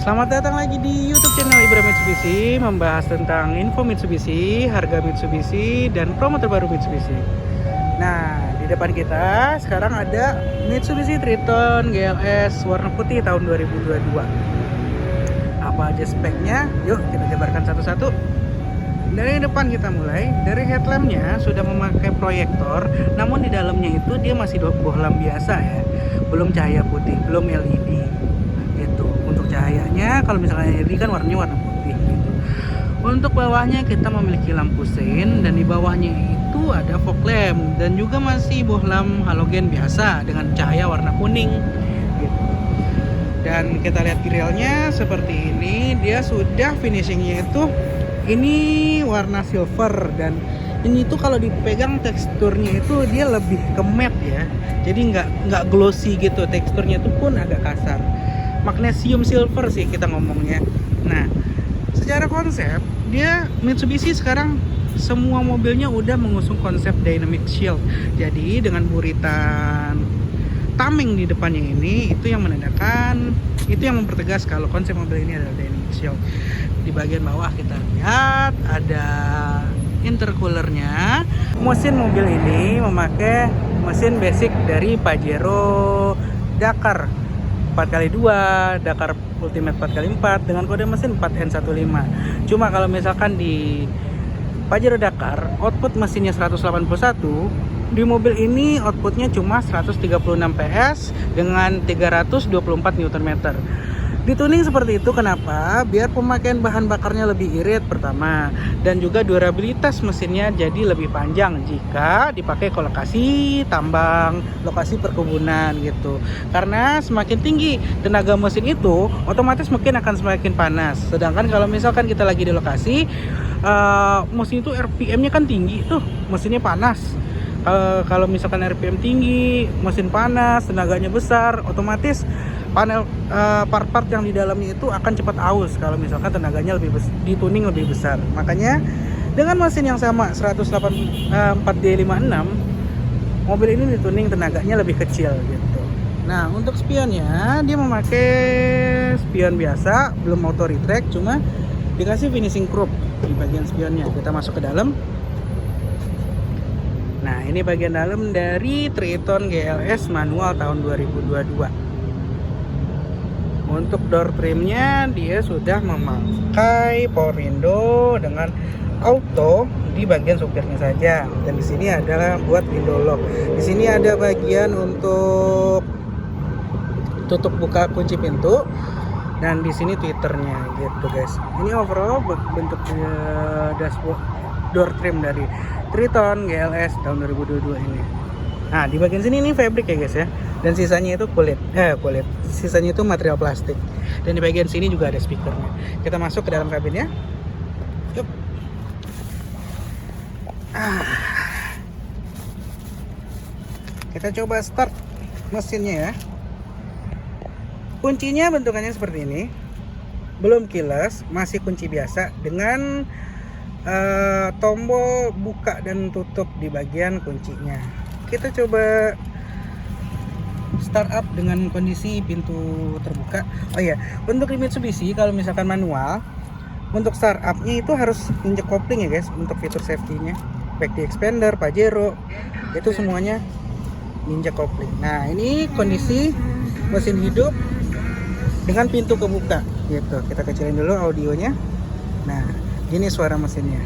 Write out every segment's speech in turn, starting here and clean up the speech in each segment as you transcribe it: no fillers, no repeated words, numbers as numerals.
Selamat datang lagi di YouTube channel Ibra Mitsubishi, membahas tentang info Mitsubishi, harga Mitsubishi, dan promo terbaru Mitsubishi. Nah, di depan kita sekarang ada Mitsubishi Triton GLS warna putih tahun 2022. Apa aja speknya? Yuk kita jabarkan satu-satu. Dari depan kita mulai, dari headlampnya sudah memakai proyektor, namun di dalamnya itu dia masih bohlam biasa ya, belum cahaya putih, belum LED. Gitu. Untuk cahayanya, kalau misalnya LED kan warnanya warna putih gitu. Untuk bawahnya kita memiliki lampu sein, dan di bawahnya itu ada fog lamp dan juga masih bohlam halogen biasa dengan cahaya warna kuning gitu. Dan kita lihat grillnya seperti ini, dia sudah finishingnya itu ini warna silver, dan ini tuh kalau dipegang teksturnya itu dia lebih ke matte ya, jadi nggak glossy gitu, teksturnya itu pun agak kasar, magnesium silver sih kita ngomongnya. Nah, secara konsep dia Mitsubishi sekarang semua mobilnya udah mengusung konsep dynamic shield. Jadi dengan buritan tameng di depannya ini, itu yang menandakan, itu yang mempertegas kalau konsep mobil ini adalah dynamic shield. Di bagian bawah kita lihat ada intercoolernya. Mesin mobil ini memakai mesin basic dari Pajero Dakar 4x2, Dakar Ultimate 4x4 dengan kode mesin 4N15. Cuma kalau misalkan di Pajero Dakar output mesinnya 181, di mobil ini outputnya cuma 136 PS dengan 324 Nm. Dituning seperti itu kenapa? Biar pemakaian bahan bakarnya lebih irit pertama, dan juga durabilitas mesinnya jadi lebih panjang jika dipakai ke lokasi tambang, lokasi perkebunan gitu. Karena semakin tinggi tenaga mesin itu, otomatis mungkin akan semakin panas. Sedangkan kalau misalkan kita lagi di lokasi, mesin itu RPM-nya kan tinggi tuh, mesinnya panas. Kalau misalkan RPM tinggi, mesin panas, tenaganya besar, otomatis panel part-part yang di dalamnya itu akan cepat aus kalau misalkan tenaganya lebih dituning lebih besar. Makanya dengan mesin yang sama 4D56, mobil ini dituning tenaganya lebih kecil gitu. Nah, untuk spionnya dia memakai spion biasa, belum auto retract, cuma dikasih finishing chrome di bagian spionnya. Kita masuk ke dalam. Nah, ini bagian dalam dari Triton GLS manual tahun 2022. Untuk door trimnya dia sudah memakai power window dengan auto di bagian supirnya saja, dan di sini adalah buat window lock. Di sini ada bagian untuk tutup buka kunci pintu, dan di sini twitternya gitu guys. Ini overall bentuk dashboard door trim dari Triton GLS tahun 2022 ini. Nah, di bagian sini ini fabric ya guys ya, dan sisanya itu kulit, sisanya itu material plastik. Dan di bagian sini juga ada speakernya. Kita masuk ke dalam kabinnya. Yuk. Kita coba start mesinnya ya. Kuncinya bentukannya seperti ini, belum keyless, masih kunci biasa dengan tombol buka dan tutup di bagian kuncinya. Kita coba startup dengan kondisi pintu terbuka. Oh iya, untuk di Mitsubishi kalau misalkan manual, untuk startupnya itu harus injek kopling ya guys. Untuk fitur safety-nya, back di expander, Pajero, itu semuanya injek kopling. Nah, ini kondisi mesin hidup dengan pintu kebuka gitu. Kita kecilin dulu audionya. Nah, gini suara mesinnya.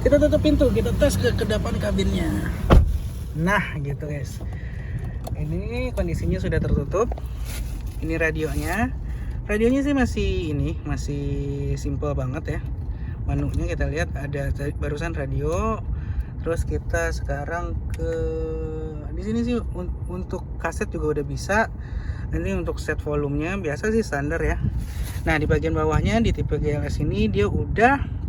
Kita tutup pintu, kita tes ke kedepan kabinnya. Nah, gitu guys. Ini kondisinya sudah tertutup. Ini radionya. Radionya sih masih simple banget ya. Menunya kita lihat ada barusan radio. Terus kita sekarang ke di sini sih untuk kaset juga udah bisa. Ini untuk set volumenya biasa sih standar ya. Nah, di bagian bawahnya di tipe GLS ini dia udah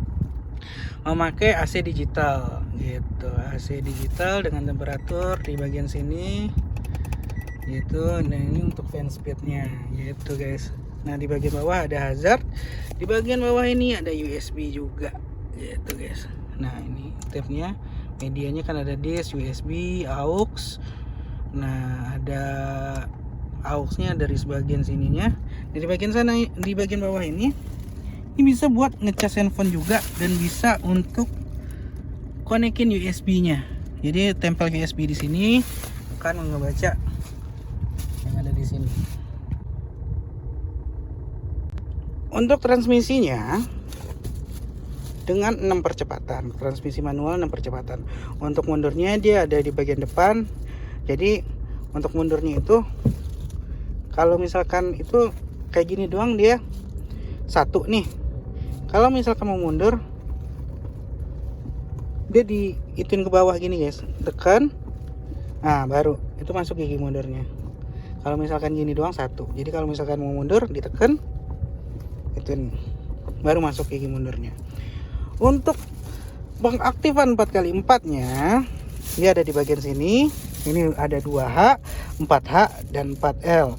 memakai AC digital gitu. AC digital dengan temperatur di bagian sini gitu. Nah, ini untuk fan speednya gitu guys. Nah, di bagian bawah ada hazard. Di bagian bawah ini ada USB juga gitu guys. Nah, ini tabnya, medianya kan ada disk, USB, aux. Nah, ada aux-nya dari sebagian sininya. Di bagian sana, di bagian bawah ini bisa buat ngecas handphone juga dan bisa untuk konekin USB-nya. Jadi tempel USB di sini akan ngebaca yang ada di sini. Untuk transmisinya dengan 6 percepatan, transmisi manual 6 percepatan. Untuk mundurnya dia ada di bagian depan. Jadi untuk mundurnya itu kalau misalkan itu kayak gini doang dia satu nih. Kalau misalkan mau mundur dia diituin ke bawah gini guys, tekan, nah baru itu masuk gigi mundurnya. Kalau misalkan gini doang satu. Jadi kalau misalkan mau mundur ditekan, ituin baru masuk gigi mundurnya. Untuk pengaktifan 4x4 nya dia ada di bagian sini. Ini ada 2H, 4H dan 4L.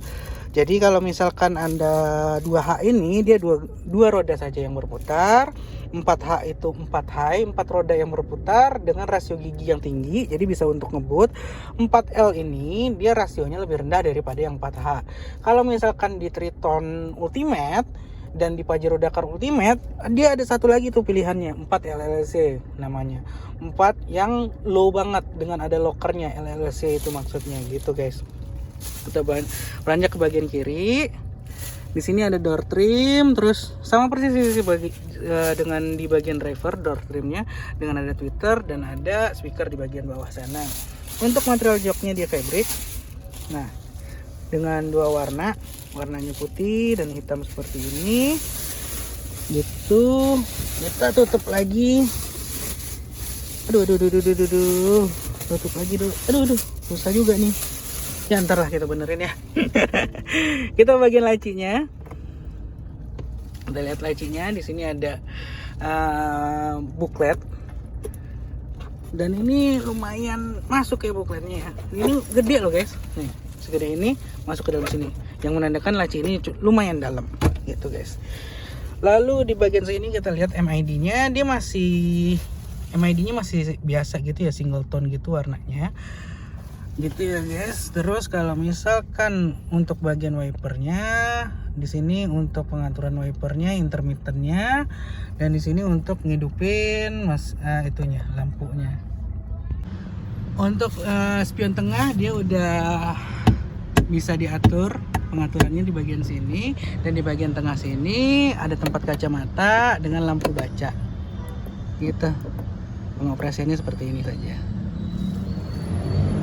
Jadi kalau misalkan Anda 2H ini dia dua roda saja yang berputar. 4H itu 4 high, 4 roda yang berputar dengan rasio gigi yang tinggi, jadi bisa untuk ngebut. 4L ini dia rasionya lebih rendah daripada yang 4H. Kalau misalkan di Triton Ultimate dan di Pajero Dakar Ultimate, dia ada satu lagi tuh pilihannya, 4 LLC namanya. 4 yang low banget dengan ada lockernya, LLC itu maksudnya gitu guys. Kita beranjak ke bagian kiri. Di sini ada door trim, terus sama persis dengan di bagian driver door trimnya, dengan ada tweeter dan ada speaker di bagian bawah sana. Untuk material joknya dia fabric. Nah, dengan 2 warna, warnanya putih dan hitam seperti ini. Gitu. Kita tutup lagi. Aduh. Tutup lagi dulu. Aduh, susah juga nih. Ya ntar lah kita benerin ya. Kita bagian lacinya. Kita lihat lacinya. Di sini ada booklet. Dan ini lumayan masuk ya bookletnya ya. Ini gede loh guys. Nih, segede ini masuk ke dalam sini. Yang menandakan laci ini lumayan dalam gitu guys. Lalu di bagian sini kita lihat MID-nya. Dia masih MID-nya masih biasa gitu ya, single tone gitu warnanya. Gitu ya guys. Terus kalau misalkan untuk bagian wipernya, di sini untuk pengaturan wipernya, intermittennya, dan di sini untuk ngidupin itunya lampunya. Untuk spion tengah dia udah bisa diatur pengaturannya di bagian sini, dan di bagian tengah sini ada tempat kacamata dengan lampu baca. Gitu. Pengoperasiannya seperti ini saja.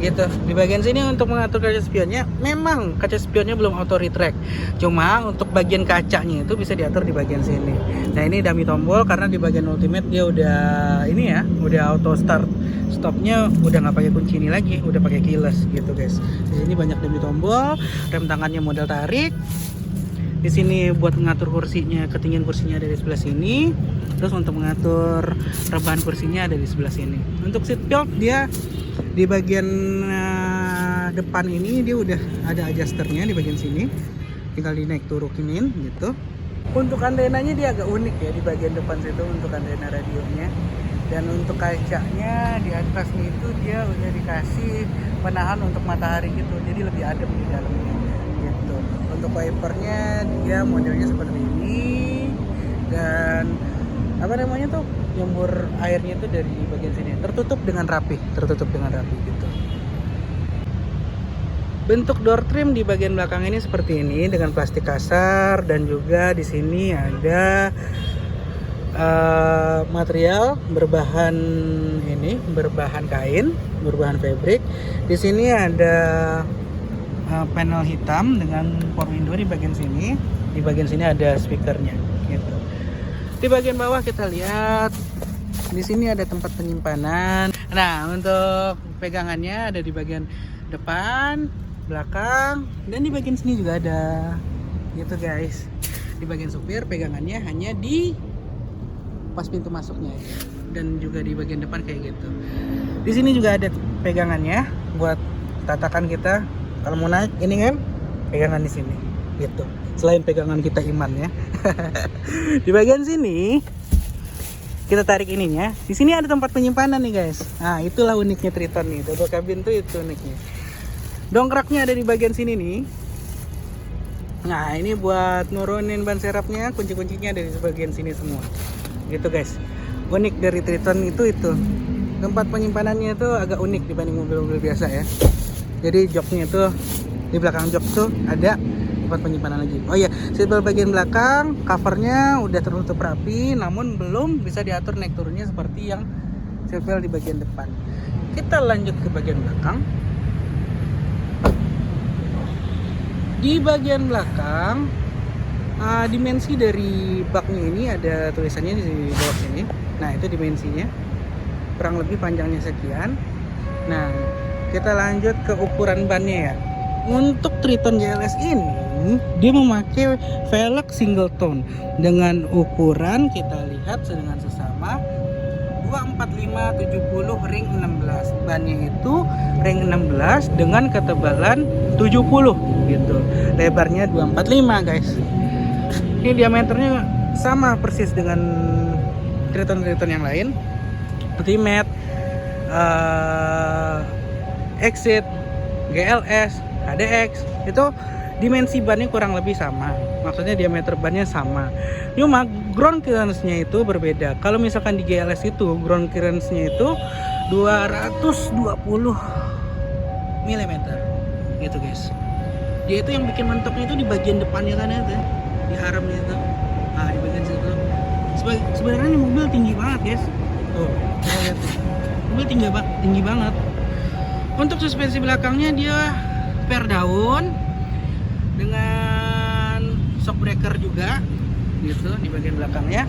Gitu. Di bagian sini untuk mengatur kaca spionnya, memang kaca spionnya belum auto retract. Cuma untuk bagian kacanya itu bisa diatur di bagian sini. Nah, ini dummy tombol karena di bagian ultimate dia udah ini ya, udah auto start. Stopnya udah nggak pakai kunci ini lagi, udah pakai keyless gitu guys. Di sini banyak dummy tombol, rem tangannya model tarik. Di sini buat mengatur kursinya, ketinggian kursinya ada di sebelah sini. Terus untuk mengatur rebahan kursinya ada di sebelah sini. Untuk seat belt dia di bagian depan ini dia udah ada adjusternya di bagian sini, tinggal dinaik turukinin gitu. Untuk antenanya dia agak unik ya di bagian depan situ untuk antena radionya. Dan untuk kacanya di atasnya itu dia udah dikasih penahan untuk matahari gitu, jadi lebih adem di dalamnya gitu. Untuk wipernya dia modelnya seperti ini, dan apa namanya tuh, nyembur airnya itu dari bagian sini tertutup dengan rapi gitu. Bentuk door trim di bagian belakang ini seperti ini dengan plastik kasar, dan juga di sini ada material berbahan kain, berbahan fabric. Di sini ada panel hitam dengan power window di bagian sini. Di bagian sini ada speakernya gitu. Di bagian bawah kita lihat di sini ada tempat penyimpanan. Nah, untuk pegangannya ada di bagian depan, belakang, dan di bagian sini juga ada gitu guys. Di bagian supir pegangannya hanya di pas pintu masuknya aja, dan juga di bagian depan kayak gitu. Di sini juga ada pegangannya buat tatakan kita kalau mau naik ini kan, pegangan di sini gitu. Selain pegangan kita iman ya. Di bagian sini kita tarik ininya. Di sini ada tempat penyimpanan nih guys. Nah, itulah uniknya Triton nih. Double cabin tuh itu uniknya. Dongkraknya ada di bagian sini nih. Nah ini buat nurunin ban serepnya, kunci-kuncinya dari bagian sini semua gitu guys. Unik dari Triton itu tempat penyimpanannya itu agak unik dibanding mobil-mobil biasa ya. Jadi joknya itu di belakang jok tuh ada tempat penyimpanan lagi. Oh iya, seatbelt bagian belakang covernya udah tertutup rapi, namun belum bisa diatur naik turunnya seperti yang seatbelt di bagian depan. Kita lanjut ke bagian belakang. Di bagian belakang dimensi dari baknya ini ada tulisannya di bawah sini. Nah itu dimensinya, kurang lebih panjangnya sekian. Nah kita lanjut ke ukuran bannya ya. Untuk Triton GLS ini dia memakai velg single tone dengan ukuran kita lihat dengan sesama 245/70 ring 16. Bannya itu ring 16 dengan ketebalan 70 gitu. Lebarnya 245 guys. Ini diameternya sama persis dengan Triton yang lain. Ultimate, Exit, GLS, HDX itu dimensi bannya kurang lebih sama. Maksudnya diameter bannya sama. Cuma ground clearance-nya itu berbeda. Kalau misalkan di GLS itu ground clearance-nya itu 220 mm gitu guys. Dia itu yang bikin mentoknya itu di bagian depannya kan itu, di armnya itu. Nah, di bagian situ. Sebenarnya mobil tinggi banget guys. Tuh, lihat. Mobil tinggi banget. Untuk suspensi belakangnya dia per daun dengan shock breaker juga gitu di bagian belakangnya.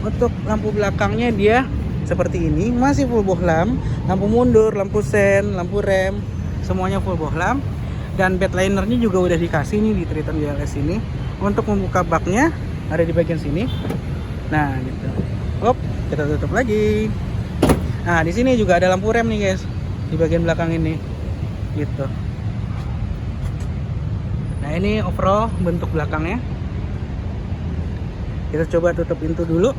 Untuk lampu belakangnya dia seperti ini, masih full bohlam, lampu mundur, lampu sen, lampu rem, semuanya full bohlam. Dan bed linernya juga udah dikasih nih di Triton GLS ini. Untuk membuka baknya ada di bagian sini. Nah gitu. Hop, kita tutup lagi. Nah di sini juga ada lampu rem nih guys, di bagian belakang ini gitu. Nah ini overall bentuk belakangnya. Kita coba tutup pintu dulu.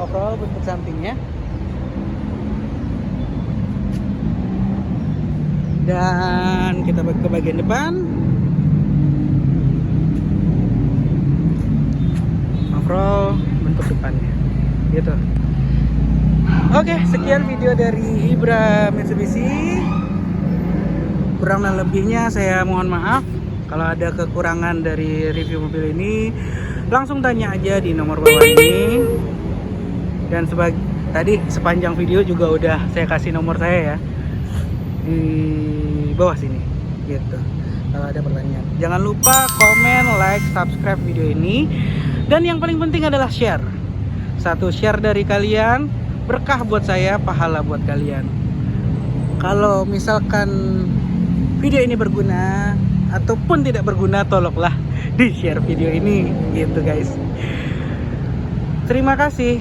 Overall bentuk sampingnya. Dan kita ke bagian depan. Overall bentuk depannya gitu. Oke, sekian video dari Ibra Mitsubishi. Kurang dan lebihnya saya mohon maaf. Kalau ada kekurangan dari review mobil ini, langsung tanya aja di nomor bawah ini. Dan tadi sepanjang video juga udah saya kasih nomor saya ya di bawah sini gitu. Kalau ada pertanyaan, jangan lupa komen, like, subscribe video ini. Dan yang paling penting adalah share. Satu share dari kalian berkah buat saya, pahala buat kalian. Kalau misalkan video ini berguna ataupun tidak berguna, tolonglah di share video ini gitu guys. Terima kasih.